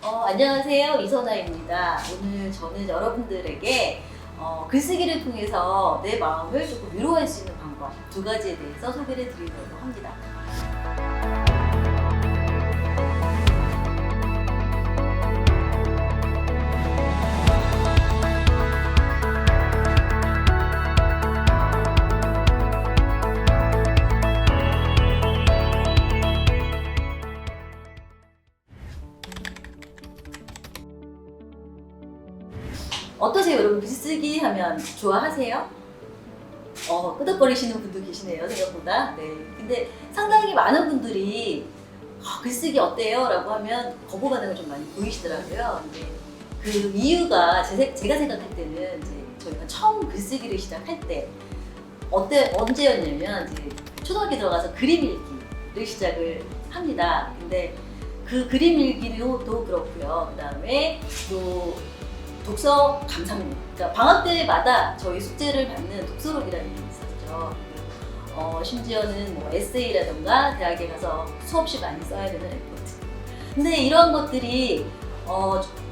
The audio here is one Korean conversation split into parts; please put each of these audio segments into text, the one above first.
안녕하세요. 이선아입니다. 오늘 저는 여러분들에게 글쓰기를 통해서 내 마음을 조금 위로할 수 있는 방법 두 가지에 대해서 소개를 드리려고 합니다. 어떠세요? 여러분 글쓰기 하면 좋아하세요? 끄덕거리시는 분도 계시네요, 생각보다. 네. 근데 상당히 많은 분들이 글쓰기 어때요? 라고 하면 거부 반응을 좀 많이 보이시더라고요. 근데 그 이유가 제가 생각할 때는 이제 저희가 처음 글쓰기를 시작할 때 언제였냐면 이제 초등학교 들어가서 그림 읽기를 시작을 합니다. 근데 그 그림 읽기도 그렇고요. 그 다음에 또 독서 감상문. 그러니까 방학 때마다 저희 숙제를 받는 독서록이라는 게 있었죠. 심지어는 뭐 에세이라던가 대학에 가서 수없이 많이 써야 되는 레포트. 근데 이런 것들이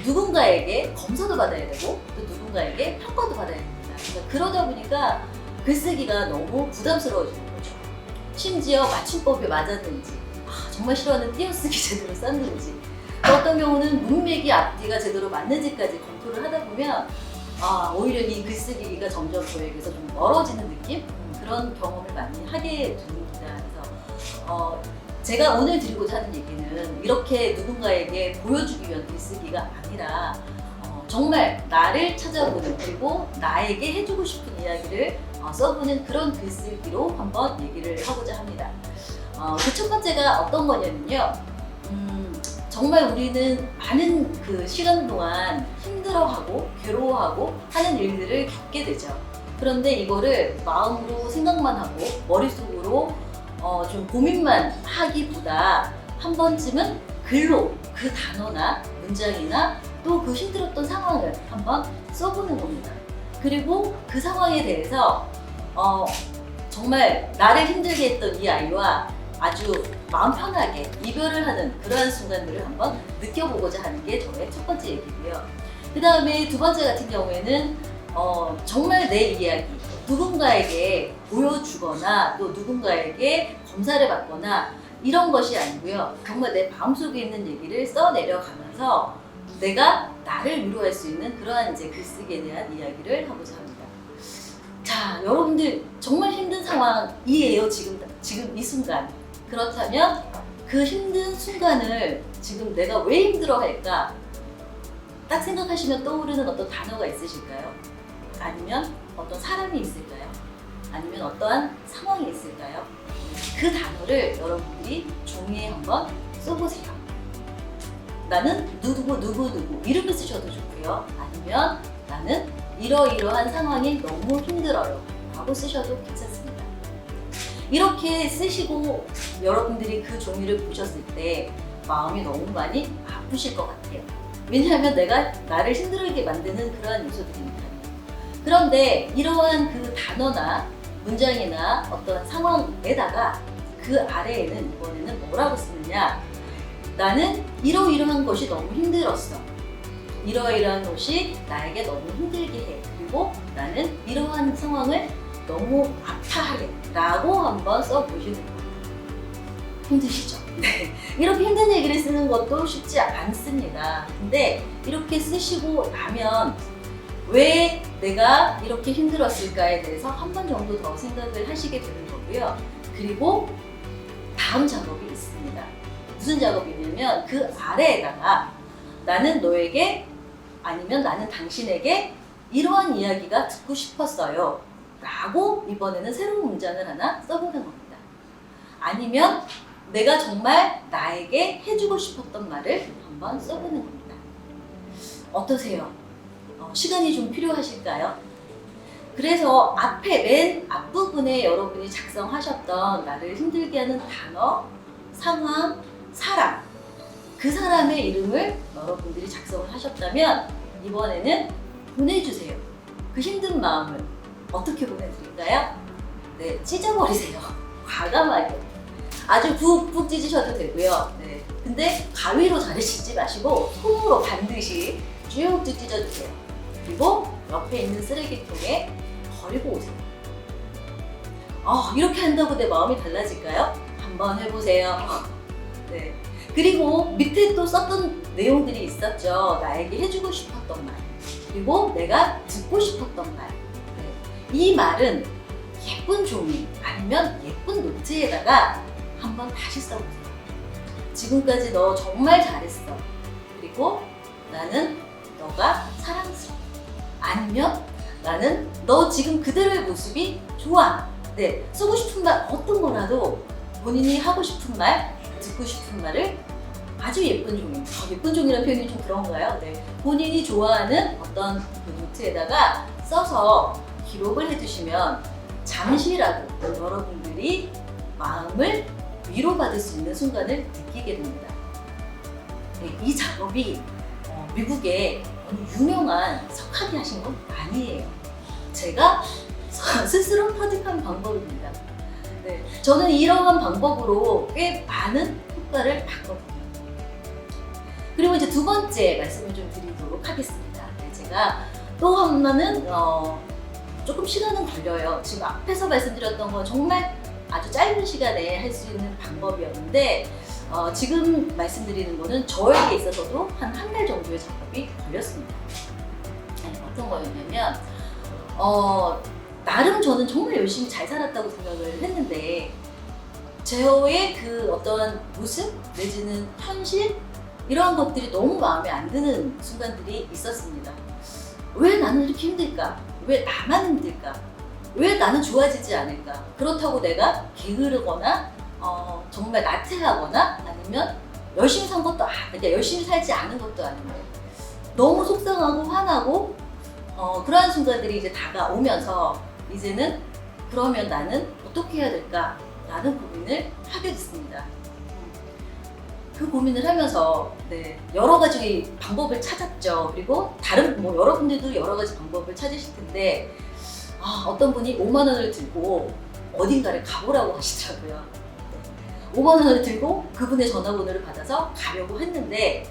누군가에게 검사도 받아야 되고 또 누군가에게 평가도 받아야 됩니다. 그러다 보니까 글쓰기가 너무 부담스러워지는 거죠. 심지어 맞춤법에 맞았는지, 정말 싫어하는 띄어쓰기 제대로 썼는지, 어떤 경우는 문맥이 앞뒤가 제대로 맞는지까지 검토를 하다 보면 오히려 이 글쓰기가 점점 저에게서 좀 멀어지는 느낌? 그런 경험을 많이 하게 됩니다. 그래서 제가 오늘 드리고자 하는 얘기는 이렇게 누군가에게 보여주기 위한 글쓰기가 아니라 정말 나를 찾아보는, 그리고 나에게 해주고 싶은 이야기를 써보는 그런 글쓰기로 한번 얘기를 하고자 합니다. 그 첫 번째가 어떤 거냐면요. 정말 우리는 많은 그 시간 동안 힘들어하고 괴로워하고 하는 일들을 겪게 되죠. 그런데 이거를 마음으로 생각만 하고 머릿속으로 좀 고민만 하기보다 한 번쯤은 글로 그 단어나 문장이나 또 그 힘들었던 상황을 한번 써보는 겁니다. 그리고 그 상황에 대해서 정말 나를 힘들게 했던 이 아이와 아주 마음 편하게 이별을 하는 그러한 순간들을 한번 느껴보고자 하는 게 저의 첫 번째 얘기고요. 그 다음에 두 번째 같은 경우에는 정말 내 이야기, 누군가에게 보여주거나 또 누군가에게 검사를 받거나 이런 것이 아니고요. 정말 내 마음속에 있는 얘기를 써내려가면서 내가 나를 위로할 수 있는 그러한 이제 글쓰기에 대한 이야기를 하고자 합니다. 자, 여러분들 정말 힘든 상황이에요. 지금 이 순간. 그렇다면 그 힘든 순간을 지금 내가 왜 힘들어할까? 딱 생각하시면 떠오르는 어떤 단어가 있으실까요? 아니면 어떤 사람이 있을까요? 아니면 어떠한 상황이 있을까요? 그 단어를 여러분들이 종이에 한번 써보세요. 나는 누구 이름을 쓰셔도 좋고요. 아니면 나는 이러이러한 상황이 너무 힘들어요 라고 쓰셔도 괜찮습니다. 이렇게 쓰시고 여러분들이 그 종이를 보셨을 때 마음이 너무 많이 아프실 것 같아요. 왜냐하면 내가 나를 힘들게 만드는 그러한 요소들이니까요. 그런데 이러한 그 단어나 문장이나 어떤 상황에다가 그 아래에는 이번에는 뭐라고 쓰느냐? 나는 이러이러한 것이 너무 힘들었어. 이러이러한 것이 나에게 너무 힘들게 해. 그리고 나는 이러한 상황을 너무 아파하게 라고 한번 써보시는 거예요. 힘드시죠? 네. 이렇게 힘든 얘기를 쓰는 것도 쉽지 않습니다. 근데 이렇게 쓰시고 나면 왜 내가 이렇게 힘들었을까에 대해서 한 번 정도 더 생각을 하시게 되는 거고요. 그리고 다음 작업이 있습니다. 무슨 작업이냐면 그 아래에다가 나는 너에게 아니면 나는 당신에게 이러한 이야기가 듣고 싶었어요 라고 이번에는 새로운 문장을 하나 써보는 겁니다. 아니면 내가 정말 나에게 해주고 싶었던 말을 한번 써보는 겁니다. 어떠세요? 시간이 좀 필요하실까요? 그래서 맨 앞부분에 여러분이 작성하셨던 나를 힘들게 하는 단어, 상황, 사람, 그 사람의 이름을 여러분들이 작성을 하셨다면 이번에는 보내주세요. 그 힘든 마음을 어떻게 보내드릴까요? 네, 찢어버리세요. 과감하게. 아주 푹푹 찢으셔도 되고요. 네. 근데 가위로 자르시지 마시고 손으로 반드시 쭉쭉 찢어주세요. 그리고 옆에 있는 쓰레기통에 버리고 오세요. 이렇게 한다고 내 마음이 달라질까요? 한번 해보세요. 네. 그리고 밑에 또 썼던 내용들이 있었죠. 나에게 해주고 싶었던 말, 그리고 내가 듣고 싶었던 말. 네. 이 말은 예쁜 종이 아니면 예쁜 노트에다가 한번 다시 써보세요. 지금까지 너 정말 잘했어. 그리고 나는 너가 사랑스러워. 아니면 나는 너 지금 그대로의 모습이 좋아. 네, 쓰고 싶은 말 어떤 거라도 본인이 하고 싶은 말, 듣고 싶은 말을 아주 예쁜 종이, 예쁜 종이라는 표현이 좀 그런가요? 네, 본인이 좋아하는 어떤 그 노트에다가 써서 기록을 해두시면 잠시라도 여러분들이 마음을 위로받을 수 있는 순간을 느끼게 됩니다. 네, 이 작업이 미국의 유명한 석학이 하신 건 아니에요. 제가 스스로 터득한 방법입니다. 네, 저는 이러한 방법으로 꽤 많은 효과를 봤거든요. 그리고 이제 두 번째 말씀을 좀 드리도록 하겠습니다. 네, 제가 또 하나는 조금 시간은 걸려요. 지금 앞에서 말씀드렸던 건 정말 아주 짧은 시간에 할 수 있는 방법이었는데 지금 말씀드리는 거는 저에게 있어서도 한 달 정도의 작업이 걸렸습니다. 어떤 거였냐면 나름 저는 정말 열심히 잘 살았다고 생각을 했는데 저의 그 어떤 모습 내지는 현실 이러한 것들이 너무 마음에 안 드는 순간들이 있었습니다. 왜 나는 이렇게 힘들까? 왜 나만 힘들까? 왜 나는 좋아지지 않을까? 그렇다고 내가 게으르거나 정말 나태하거나 아니면 열심히 산 것도 그러니까 열심히 살지 않은 것도 아닌데 너무 속상하고 화나고 그러한 순간들이 이제 다가오면서 이제는 그러면 나는 어떻게 해야 될까? 라는 고민을 하게 됐습니다. 그 고민을 하면서 여러 가지 방법을 찾았죠. 그리고 다른 여러분들도 여러 가지 방법을 찾으실 텐데 어떤 분이 5만 원을 들고 어딘가를 가보라고 하시더라고요. 5만 원을 들고 그분의 전화번호를 받아서 가려고 했는데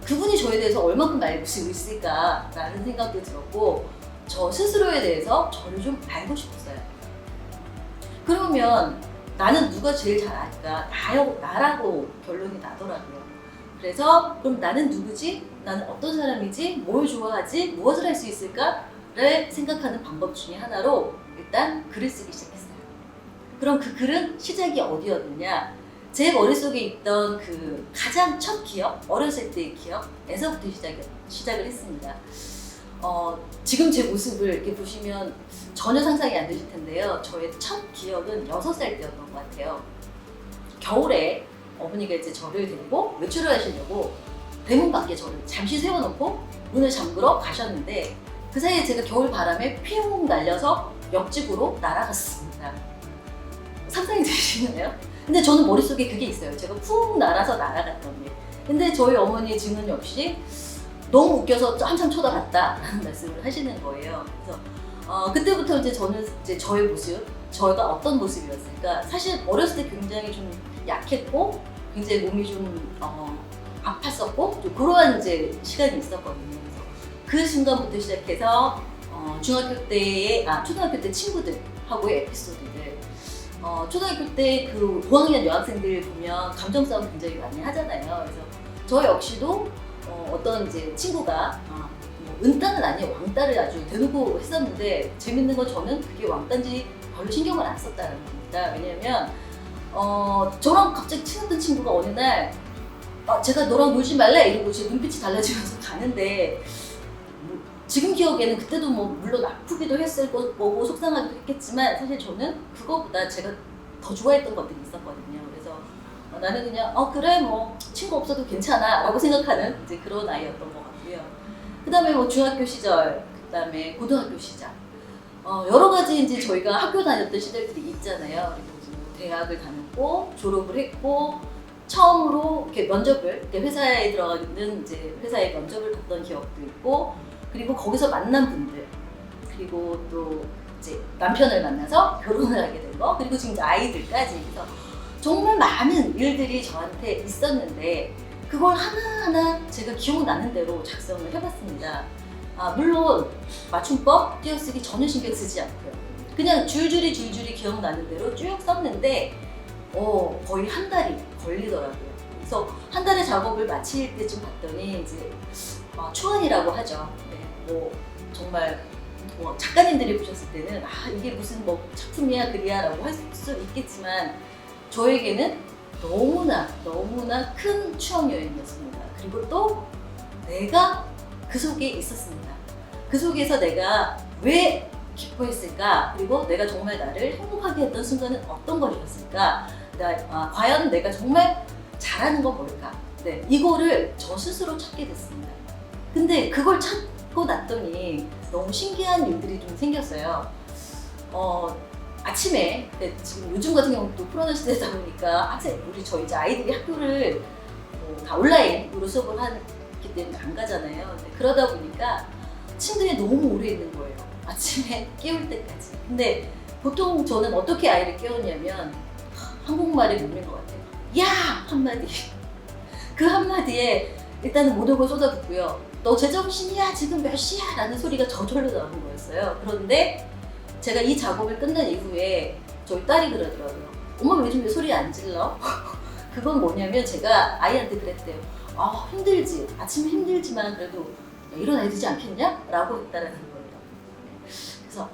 그분이 저에 대해서 얼마큼 알고 있을까라는 생각도 들었고 저 스스로에 대해서 저를 좀 알고 싶었어요. 그러면 나는 누가 제일 잘 알까? 나라고 결론이 나더라고요. 그래서 그럼 나는 누구지? 나는 어떤 사람이지? 뭘 좋아하지? 무엇을 할 수 있을까?를 생각하는 방법 중에 하나로 일단 글을 쓰기 시작했어요. 그럼 그 글은 시작이 어디였느냐? 제 머릿속에 있던 그 가장 첫 기억, 어렸을 때의 기억에서부터 시작을 했습니다. 지금 제 모습을 이렇게 보시면 전혀 상상이 안 되실 텐데요. 저의 첫 기억은 6살 때였던 것 같아요. 겨울에 어머니가 이제 저를 데리고 외출을 하시려고 대문 밖에 저를 잠시 세워놓고 문을 잠그러 가셨는데 그 사이에 제가 겨울 바람에 휘웅 날려서 옆집으로 날아갔습니다. 상상이 되시나요? 근데 저는 머릿속에 그게 있어요. 제가 푹 날아서 날아갔던 게. 근데 저희 어머니의 증언 역시 너무 웃겨서 한참 쳐다봤다라는 말씀을 하시는 거예요. 그래서 그때부터 이제 저는 이제 저의 모습, 저희가 어떤 모습이었을까? 사실 어렸을 때 굉장히 좀 약했고, 굉장히 몸이 좀 아팠었고, 좀 그러한 이제 시간이 있었거든요. 그래서 그 순간부터 시작해서 초등학교 때 친구들하고의 에피소드들. 초등학교 때 그 5학년 여학생들 보면 감정 싸움 굉장히 많이 하잖아요. 그래서 저 역시도 어떤 이제 친구가 은따는 아니에요. 왕따를 아주 대놓고 했었는데 재밌는 건 저는 그게 왕따인지 별로 신경을 안 썼다는 겁니다. 왜냐면 저랑 갑자기 친했던 친구가 어느 날 제가 너랑 놀지 말래 이러고 제 눈빛이 달라지면서 가는데 지금 기억에는 그때도 물론 아프기도 했을 거고 속상하기도 했겠지만 사실 저는 그거보다 제가 더 좋아했던 것들이 있었거든요. 그래서 나는 그냥 그래 친구 없어도 괜찮아 라고 생각하는 이제 그런 아이였던 것 같고요. 그 다음에 중학교 시절, 그 다음에 고등학교 시절 여러 가지 이제 저희가 학교 다녔던 시절들이 있잖아요. 그리고 대학을 다녔고 졸업을 했고 처음으로 이렇게 면접을 회사에 들어가는 이제 회사에 면접을 봤던 기억도 있고 그리고 거기서 만난 분들 그리고 또 이제 남편을 만나서 결혼을 하게 된 거 그리고 지금 이제 아이들까지 그래서 정말 많은 일들이 저한테 있었는데 그걸 하나하나 제가 기억나는 대로 작성을 해봤습니다. 물론 맞춤법, 띄어쓰기 전혀 신경 쓰지 않고요. 그냥 줄줄이 기억나는 대로 쭉 썼는데 거의 한 달이 걸리더라고요. 그래서 한 달의 작업을 마칠 때쯤 봤더니 이제 초안이라고 하죠. 네, 뭐 정말 작가님들이 보셨을 때는 이게 무슨 뭐 작품이야 글이야 라고 할 수 있겠지만 저에게는 너무나 큰 추억 여행이었습니다. 그리고 또 내가 그 속에 있었습니다. 그 속에서 내가 왜 기뻐했을까? 그리고 내가 정말 나를 행복하게 했던 순간은 어떤 것이었을까? 과연 내가 정말 잘하는 건 뭘까? 네, 이거를 저 스스로 찾게 됐습니다. 근데 그걸 찾고 났더니 너무 신기한 일들이 좀 생겼어요. 아침에 지금 요즘 같은 경우는 또 코로나 시대다 보니까 저희 이제 아이들이 학교를 다 온라인으로 수업을 하기 때문에 안 가잖아요. 그러다 보니까 침대에 너무 오래 있는 거예요. 아침에 깨울 때까지. 근데 보통 저는 어떻게 아이를 깨우냐면 한국말에 묻는 것 같아요. 야! 한마디. 그 한마디에 일단은 모든 걸 쏟아붓고요. 너 제정신이야? 지금 몇 시야? 라는 소리가 저절로 나오는 거였어요. 그런데 제가 이 작업을 끝난 이후에 저희 딸이 그러더라고요. 엄마 요즘 왜 소리 안 질러? 그건 뭐냐면 제가 아이한테 그랬대요. 힘들지. 아침에 힘들지만 그래도 일어나야 되지 않겠냐? 라고 했다라는 거예요. 그래서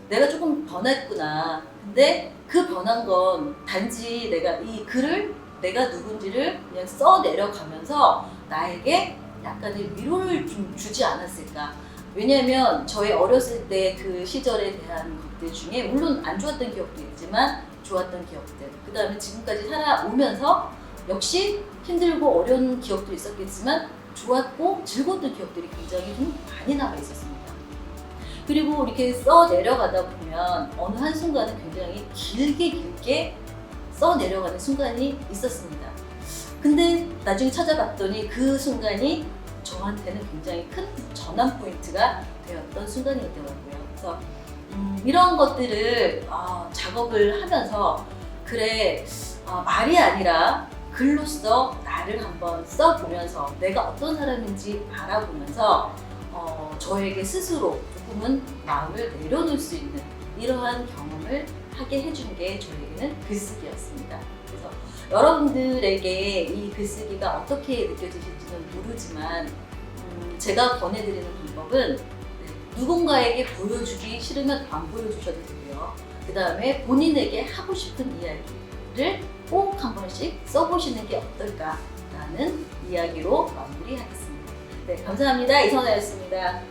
내가 조금 변했구나. 근데 그 변한 건 단지 내가 이 글을 내가 누군지를 그냥 써 내려가면서 나에게 약간의 위로를 좀 주지 않았을까. 왜냐하면 저의 어렸을 때 그 시절에 대한 것들 중에 물론 안 좋았던 기억도 있지만 좋았던 기억들, 그 다음에 지금까지 살아오면서 역시 힘들고 어려운 기억도 있었겠지만 좋았고 즐거웠던 기억들이 굉장히 좀 많이 남아 있었습니다. 그리고 이렇게 써 내려가다 보면 어느 한순간은 굉장히 길게 써 내려가는 순간이 있었습니다. 근데 나중에 찾아봤더니 그 순간이 저한테는 굉장히 큰 전환 포인트가 되었던 순간이더라고요. 그래서 이런 것들을 작업을 하면서 말이 아니라 글로써 나를 한번 써보면서 내가 어떤 사람인지 알아보면서 저에게 스스로 조금은 마음을 내려놓을 수 있는 이러한 경험을 하게 해준 게 저에게는 글쓰기였습니다. 그래서 여러분들에게 이 글쓰기가 어떻게 느껴지실지는 모르지만 제가 권해드리는 방법은 누군가에게 보여주기 싫으면 안 보여주셔도 되고요. 그 다음에 본인에게 하고 싶은 이야기를 꼭 한 번씩 써보시는 게 어떨까라는 이야기로 마무리하겠습니다. 네, 감사합니다. 이선아였습니다.